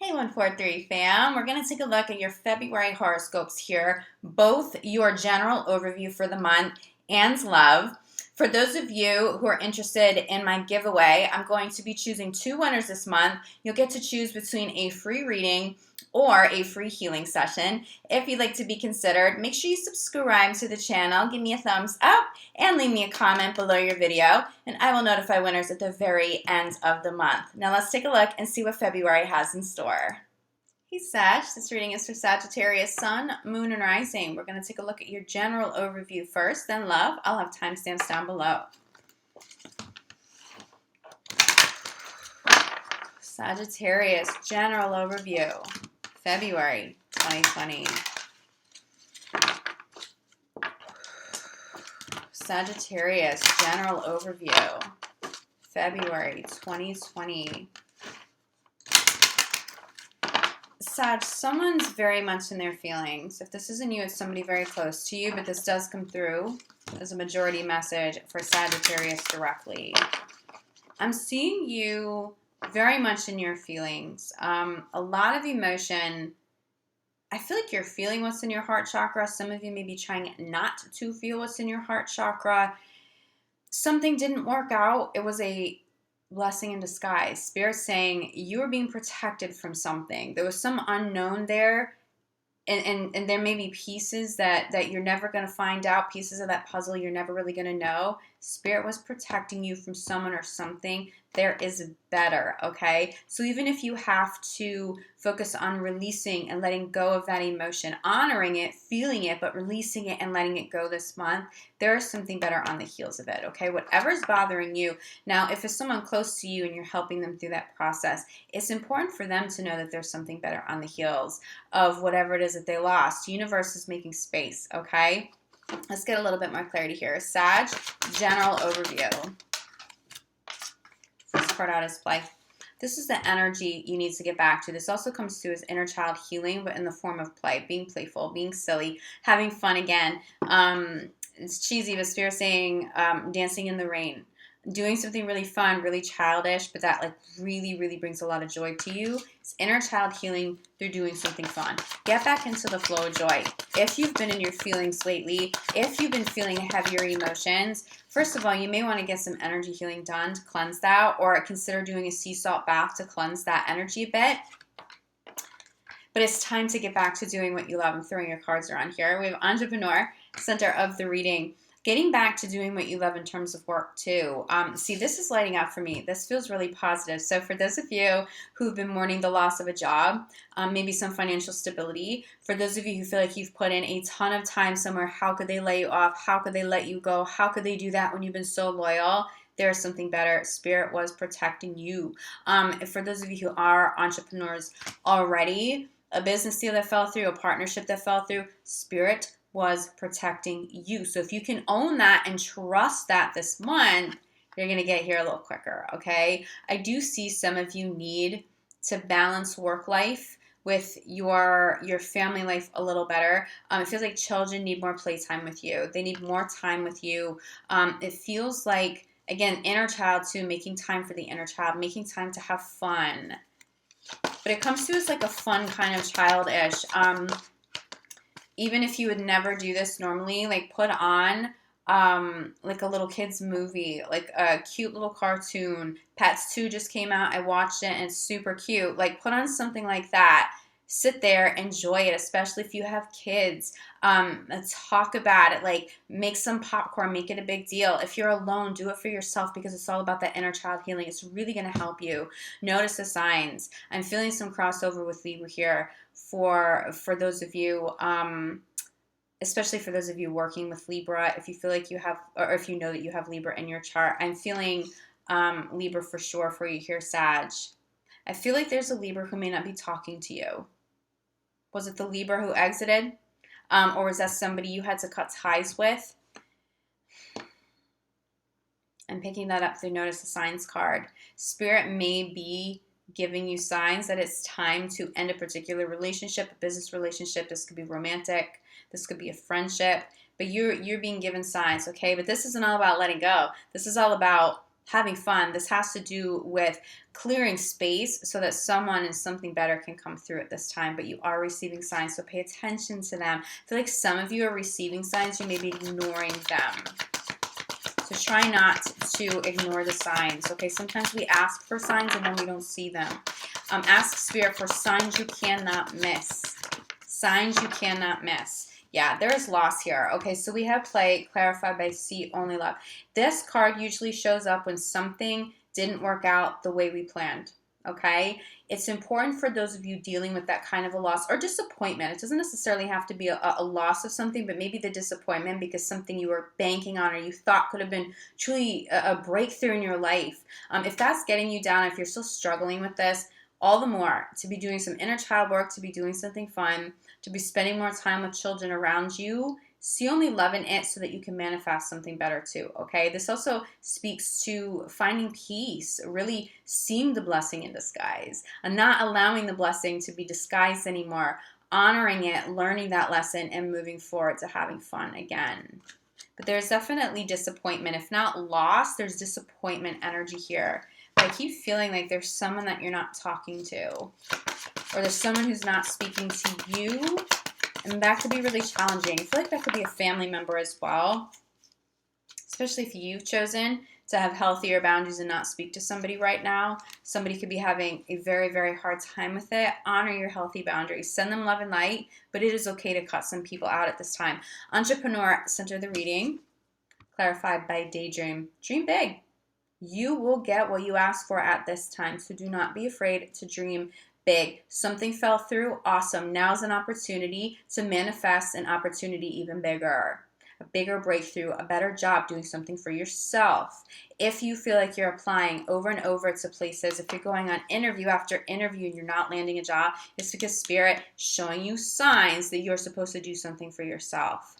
Hey 143 fam, we're going to take a look at your February horoscopes here, both your general overview for the month and love. For those of you who are interested in my giveaway, I'm going to be choosing two winners this month. You'll get to choose between a free reading or a free healing session. If you'd like to be considered, make sure you subscribe to the channel, give me a thumbs up, and leave me a comment below your video, and I will notify winners at the very end of the month. Now let's take a look and see what February has in store. Hey Sag, this reading is for Sagittarius, Sun, Moon, and Rising. We're going to take a look at your general overview first, then love. I'll have timestamps down below. Sagittarius, general overview, February 2020. Sagittarius, general overview, February 2020. Sag, someone's very much in their feelings. If this isn't you, it's somebody very close to you, but this does come through as a majority message for Sagittarius directly. I'm seeing you very much in your feelings. A lot of emotion. I feel like you're feeling what's in your heart chakra. Some of you may be trying not to feel what's in your heart chakra. Something didn't work out. It was a blessing in disguise. Spirit saying you were being protected from something. There was some unknown there, and there may be pieces that you're never going to find out, pieces of that puzzle you're never really going to know. Spirit was protecting you from someone or something. There is better, okay? So even if you have to focus on releasing and letting go of that emotion, honoring it, feeling it, but releasing it and letting it go this month, there is something better on the heels of it, okay? Whatever's bothering you. Now, if it's someone close to you and you're helping them through that process, it's important for them to know that there's something better on the heels of whatever it is that they lost. Universe is making space, okay? Let's get a little bit more clarity here. Sag, general overview. First card out is play. This is the energy you need to get back to. This also comes through as inner child healing, but in the form of play, being playful, being silly, having fun again. It's cheesy, but Spirit saying dancing in the rain. Doing something really fun, really childish, but that like really, really brings a lot of joy to you. It's inner child healing through doing something fun. Get back into the flow of joy. If you've been in your feelings lately, if you've been feeling heavier emotions, first of all, you may want to get some energy healing done to cleanse that, or consider doing a sea salt bath to cleanse that energy a bit. But it's time to get back to doing what you love. I'm throwing your cards around here. We have Entrepreneur, center of the reading. Getting back to doing what you love in terms of work too. See, this is lighting up for me. This feels really positive. So for those of you who've been mourning the loss of a job, maybe some financial stability, for those of you who feel like you've put in a ton of time somewhere, how could they lay you off? How could they let you go? How could they do that when you've been so loyal? There's something better. Spirit was protecting you. For those of you who are entrepreneurs already, a business deal that fell through, a partnership that fell through, Spirit was protecting you. So if you can own that and trust that this month, you're going to get here a little quicker, okay? I do see some of you need to balance work life with your family life a little better. It feels like children need more playtime with you. They need more time with you. It feels like, again, inner child too, making time for the inner child, making time to have fun. But it comes to us like a fun kind of childish. Even if you would never do this normally, like put on like a little kid's movie, like a cute little cartoon. Pets 2 just came out. I watched it and it's super cute. Like put on something like that. Sit there, enjoy it, especially if you have kids. Talk about it. Like make some popcorn, make it a big deal. If you're alone, do it for yourself because it's all about that inner child healing. It's really going to help you. Notice the signs. I'm feeling some crossover with Libra here for those of you, especially for those of you working with Libra. If you feel like you have, or if you know that you have Libra in your chart, I'm feeling Libra for sure for you here, Sag. I feel like there's a Libra who may not be talking to you. Was it the Libra who exited? Or was that somebody you had to cut ties with? I'm picking that up through Notice the Signs card. Spirit may be giving you signs that it's time to end a particular relationship, a business relationship. This could be romantic. This could be a friendship. But you're being given signs, okay? But this isn't all about letting go. This is all about having fun. This has to do with clearing space so that someone and something better can come through at this time, but you are receiving signs, so pay attention to them. I feel like some of you are receiving signs, you may be ignoring them. So try not to ignore the signs, okay? Sometimes we ask for signs and then we don't see them. Ask Spirit for signs you cannot miss. Signs you cannot miss. Yeah, there is loss here. Okay, so we have play, clarified by C, only love. This card usually shows up when something didn't work out the way we planned, okay? It's important for those of you dealing with that kind of a loss or disappointment. It doesn't necessarily have to be a loss of something, but maybe the disappointment because something you were banking on or you thought could have been truly a breakthrough in your life. If that's getting you down, if you're still struggling with this, all the more to be doing some inner child work, to be doing something fun, to be spending more time with children around you. See only love in it so that you can manifest something better too, okay? This also speaks to finding peace, really seeing the blessing in disguise, and not allowing the blessing to be disguised anymore, honoring it, learning that lesson, and moving forward to having fun again. But there's definitely disappointment. If not loss, there's disappointment energy here. But I keep feeling like there's someone that you're not talking to, or there's someone who's not speaking to you, and that could be really challenging. I feel like that could be a family member as well, especially if you've chosen to have healthier boundaries and not speak to somebody right now. Somebody could be having a very, very hard time with it. Honor your healthy boundaries. Send them love and light, but it is okay to cut some people out at this time. Entrepreneur, center the reading, clarified by Daydream. Dream big. You will get what you ask for at this time, so do not be afraid to dream big. Something fell through, awesome. Now's an opportunity to manifest an opportunity even bigger. A bigger breakthrough, a better job, doing something for yourself. If you feel like you're applying over and over to places, if you're going on interview after interview and you're not landing a job, it's because Spirit showing you signs that you're supposed to do something for yourself.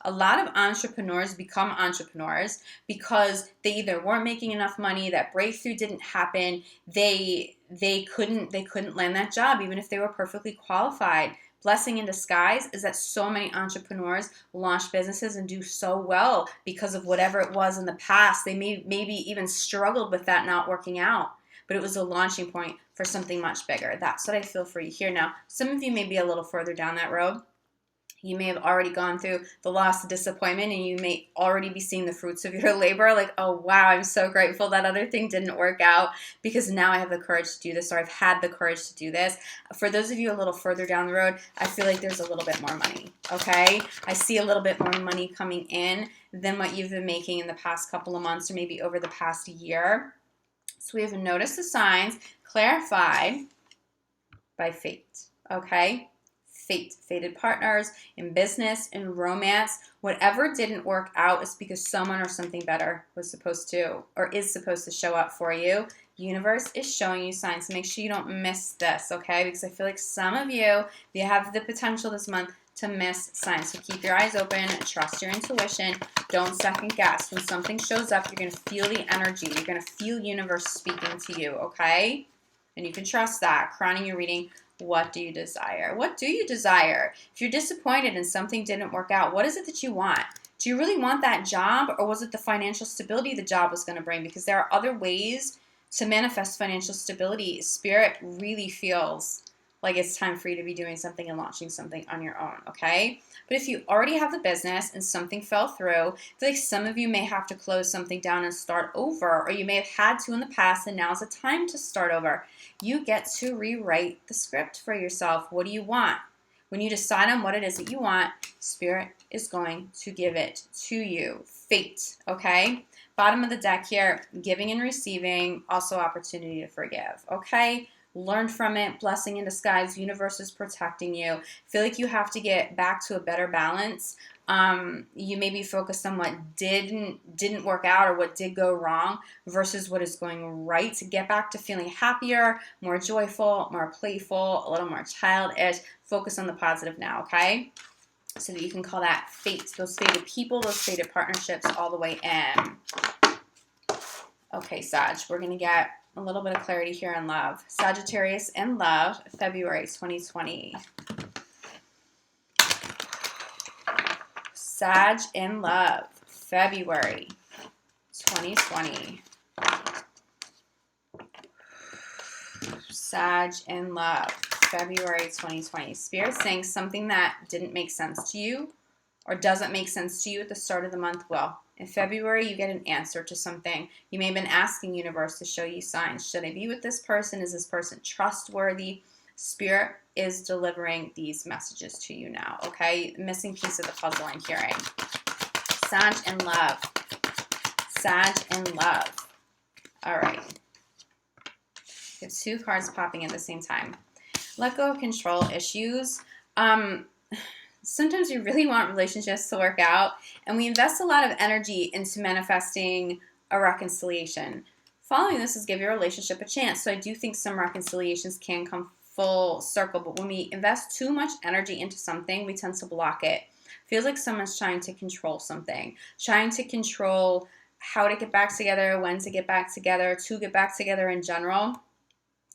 A lot of entrepreneurs become entrepreneurs because they either weren't making enough money, that breakthrough didn't happen, they couldn't land that job even if they were perfectly qualified. Blessing in disguise is that so many entrepreneurs launch businesses and do so well because of whatever it was in the past. They maybe even struggled with that not working out, but it was a launching point for something much bigger. That's what I feel for you here. Now, some of you may be a little further down that road. You may have already gone through the loss of disappointment and you may already be seeing the fruits of your labor. Like, oh, wow, I'm so grateful that other thing didn't work out because now I have the courage to do this, or I've had the courage to do this. For those of you a little further down the road, I feel like there's a little bit more money, okay? I see a little bit more money coming in than what you've been making in the past couple of months or maybe over the past year. So we have noticed the signs, clarified by fate, okay? Fate, fated partners, in business, in romance, whatever didn't work out is because someone or something better was supposed to or is supposed to show up for you. Universe is showing you signs. Make sure you don't miss this, okay? Because I feel like some of you have the potential this month to miss signs. So keep your eyes open, trust your intuition, don't second guess. When something shows up, you're going to feel the energy. You're going to feel universe speaking to you, okay? And you can trust that. Crowning your reading. What do you desire? What do you desire? If you're disappointed and something didn't work out, what is it that you want? Do you really want that job, or was it the financial stability the job was going to bring? Because there are other ways to manifest financial stability. Spirit really feels like it's time for you to be doing something and launching something on your own, okay? But if you already have the business and something fell through, I feel like some of you may have to close something down and start over, or you may have had to in the past and now's the time to start over. You get to rewrite the script for yourself. What do you want? When you decide on what it is that you want, Spirit is going to give it to you. Fate, okay? Bottom of the deck here, giving and receiving, also opportunity to forgive, okay? Learn from it, blessing in disguise, universe is protecting you. Feel like you have to get back to a better balance. You may be focused on what didn't work out or what did go wrong versus what is going right. To get back to feeling happier, more joyful, more playful, a little more childish. Focus on the positive now, okay? So that you can call that fate. Those fated people, those fated partnerships all the way in. Okay, Sag, we're going to get a little bit of clarity here on love. Sagittarius in love, February 2020. Sag in love, February 2020. Sag in love, February 2020. Spirit's saying something that didn't make sense to you or doesn't make sense to you at the start of the month will. In February, you get an answer to something. You may have been asking universe to show you signs. Should I be with this person? Is this person trustworthy? Spirit is delivering these messages to you now, okay? Missing piece of the puzzle I'm hearing. Sag in love. Sag in love. All right. We have two cards popping at the same time. Let go of control issues. Sometimes we really want relationships to work out, and we invest a lot of energy into manifesting a reconciliation. Following this is give your relationship a chance. So I do think some reconciliations can come full circle, but when we invest too much energy into something, we tend to block it. Feels like someone's trying to control something, trying to control how to get back together, when to get back together in general.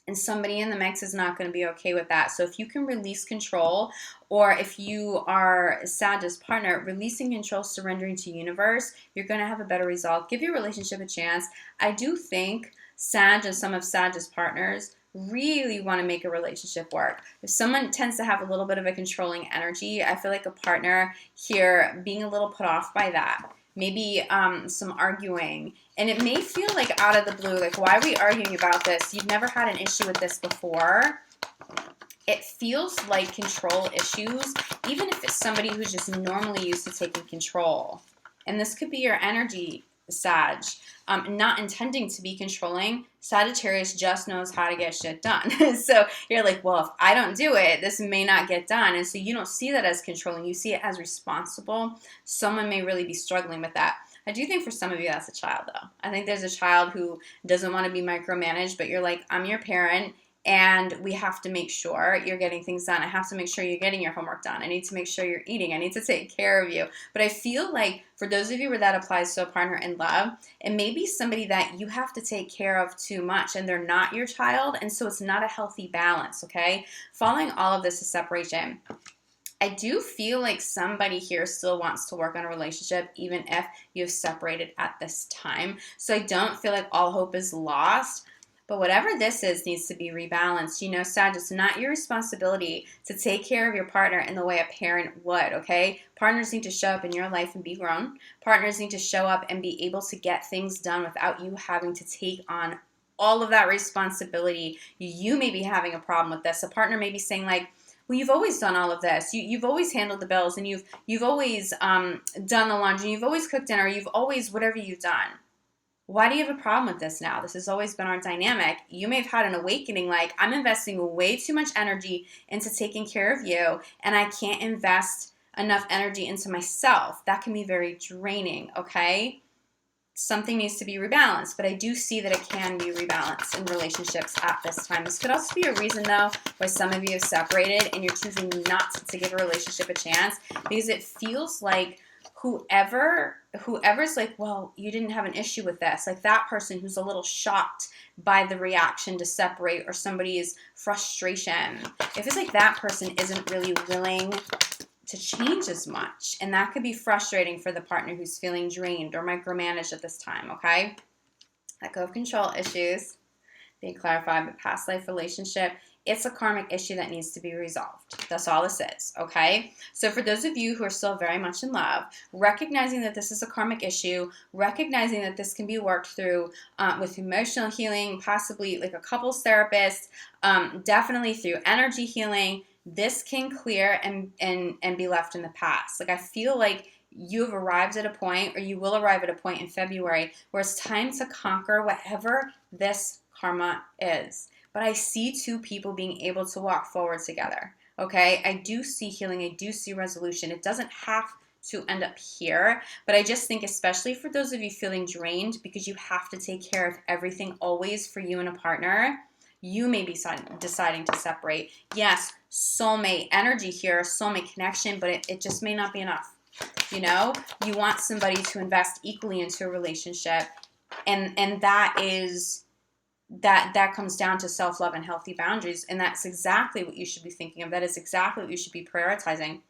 And somebody in the mix is not going to be okay with that. So if you can release control, or if you are Sag's partner, releasing control, surrendering to universe, you're going to have a better result. Give your relationship a chance. I do think Sag and some of Sag's partners really want to make a relationship work. If someone tends to have a little bit of a controlling energy, I feel like a partner here being a little put off by that. Maybe some arguing. And it may feel like out of the blue, like, why are we arguing about this? You've never had an issue with this before. It feels like control issues, even if it's somebody who's just normally used to taking control. And this could be your energy, Sag. Not intending to be controlling. Sagittarius just knows how to get shit done. So you're like, well, if I don't do it, this may not get done. And so you don't see that as controlling. You see it as responsible. Someone may really be struggling with that. I do think for some of you that's a child, though. I think there's a child who doesn't want to be micromanaged, but you're like, I'm your parent, and we have to make sure you're getting things done. I have to make sure you're getting your homework done. I need to make sure you're eating. I need to take care of you. But I feel like for those of you where that applies to a partner in love, it may be somebody that you have to take care of too much, and they're not your child, and so it's not a healthy balance, okay? Following all of this is separation. I do feel like somebody here still wants to work on a relationship, even if you've separated at this time. So I don't feel like all hope is lost. But whatever this is needs to be rebalanced. You know, Sag, it's not your responsibility to take care of your partner in the way a parent would, okay? Partners need to show up in your life and be grown. Partners need to show up and be able to get things done without you having to take on all of that responsibility. You may be having a problem with this. A partner may be saying like, well, you've always done all of this. You've always handled the bills, and you've always done the laundry. You've always cooked dinner. You've always whatever you've done. Why do you have a problem with this now? This has always been our dynamic. You may have had an awakening like, I'm investing way too much energy into taking care of you, and I can't invest enough energy into myself. That can be very draining, okay? Something needs to be rebalanced, but I do see that it can be rebalanced in relationships at this time. This could also be a reason, though, why some of you have separated and you're choosing not to give a relationship a chance, because it feels like whoever's like, well, you didn't have an issue with this, like that person who's a little shocked by the reaction to separate or somebody's frustration, it feels like that person isn't really willing to change as much, and that could be frustrating for the partner who's feeling drained or micromanaged at this time, okay? Let go of control issues, being clarified, but past life relationship, it's a karmic issue that needs to be resolved. That's all this is, okay? So for those of you who are still very much in love, recognizing that this is a karmic issue, recognizing that this can be worked through with emotional healing, possibly like a couples therapist, definitely through energy healing, this can clear and be left in the past. Like I feel like you have arrived at a point, or you will arrive at a point in February where it's time to conquer whatever this karma is. But I see two people being able to walk forward together, okay? I do see healing. I do see resolution. It doesn't have to end up here, but I just think especially for those of you feeling drained because you have to take care of everything always for you and a partner, you may be deciding to separate. Yes, soulmate energy here, soulmate connection, but it just may not be enough. You know, you want somebody to invest equally into a relationship, and that is... That comes down to self-love and healthy boundaries, and that's exactly what you should be thinking of. That is exactly what you should be prioritizing.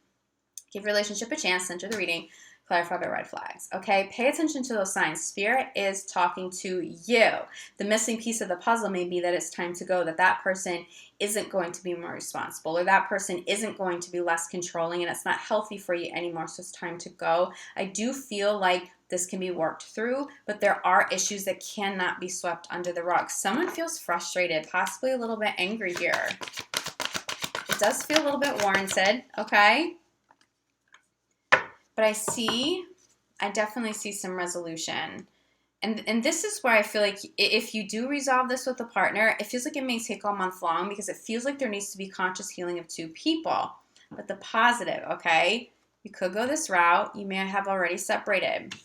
Give your relationship a chance, center the reading, Clarified by red flags. Okay, pay attention to those signs. Spirit is talking to you. The missing piece of the puzzle may be that it's time to go, that that person isn't going to be more responsible, or that person isn't going to be less controlling, and it's not healthy for you anymore, so it's time to go. I do feel like this can be worked through, but there are issues that cannot be swept under the rug. Someone feels frustrated, possibly a little bit angry here. It does feel a little bit warranted, okay? But I definitely see some resolution. And this is where I feel like if you do resolve this with a partner, it feels like it may take all month long because it feels like there needs to be conscious healing of two people. But the positive, okay? You could go this route. You may have already separated.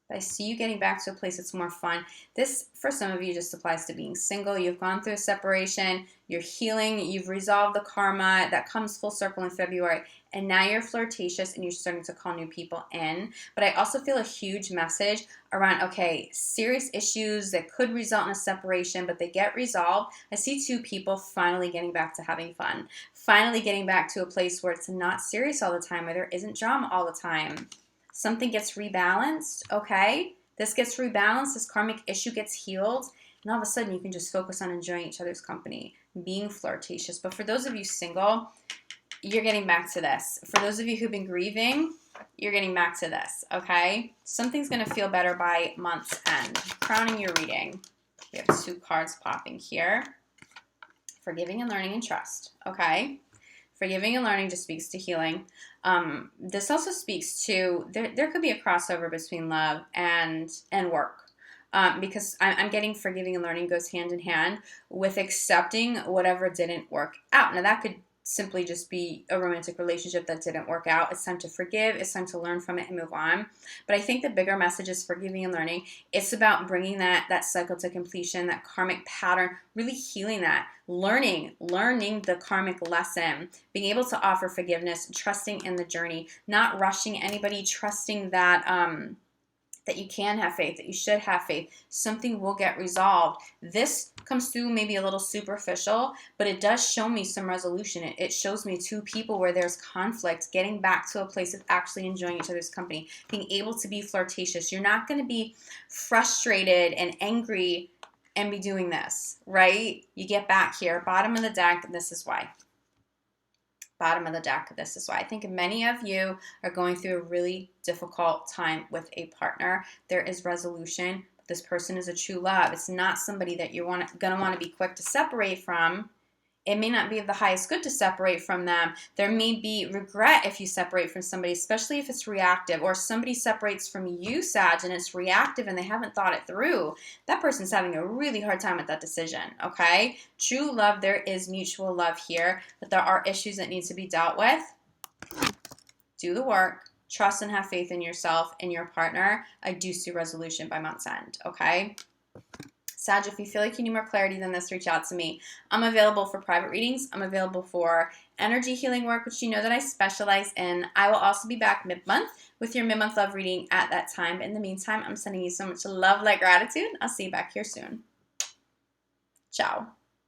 But I see you getting back to a place that's more fun. This, for some of you, just applies to being single. You've gone through a separation. You're healing. You've resolved the karma. That comes full circle in February. And now you're flirtatious and you're starting to call new people in. But I also feel a huge message around, okay, serious issues that could result in a separation, but they get resolved. I see two people finally getting back to having fun. Finally getting back to a place where it's not serious all the time, where there isn't drama all the time. Something gets rebalanced, okay? This gets rebalanced, this karmic issue gets healed, and all of a sudden you can just focus on enjoying each other's company, being flirtatious. But for those of you single, you're getting back to this. For those of you who've been grieving, you're getting back to this, okay? Something's going to feel better by month's end. Crowning your reading. We have two cards popping here. Forgiving and learning and trust, okay? Forgiving and learning just speaks to healing. This also speaks to, there could be a crossover between love and work. Because I'm getting forgiving and learning goes hand in hand with accepting whatever didn't work out. Now that could simply just be a romantic relationship that didn't work out. It's time to forgive. It's time to learn from it and move on. But I think the bigger message is forgiving and learning. It's about bringing that cycle to completion, that karmic pattern, really healing that, learning the karmic lesson, being able to offer forgiveness, trusting in the journey, not rushing anybody, trusting that that you can have faith, that you should have faith. Something will get resolved. This comes through maybe a little superficial, but it does show me some resolution. It shows me two people where there's conflict, getting back to a place of actually enjoying each other's company, being able to be flirtatious. You're not going to be frustrated and angry and be doing this, right? You get back here, bottom of the deck, and this is why. Bottom of the deck, this is why. I think many of you are going through a really difficult time with a partner. There is resolution. This person is a true love. It's not somebody that you're going to want to be quick to separate from. It may not be of the highest good to separate from them. There may be regret if you separate from somebody, especially if it's reactive, or somebody separates from you, Sag, and it's reactive and they haven't thought it through. That person's having a really hard time with that decision, okay? True love, there is mutual love here, but there are issues that need to be dealt with. Do the work. Trust and have faith in yourself and your partner. I do see resolution by month's end, okay? Sag, if you feel like you need more clarity than this, reach out to me. I'm available for private readings. I'm available for energy healing work, which you know that I specialize in. I will also be back mid-month with your mid-month love reading at that time. In the meantime, I'm sending you so much love, light, gratitude. I'll see you back here soon. Ciao.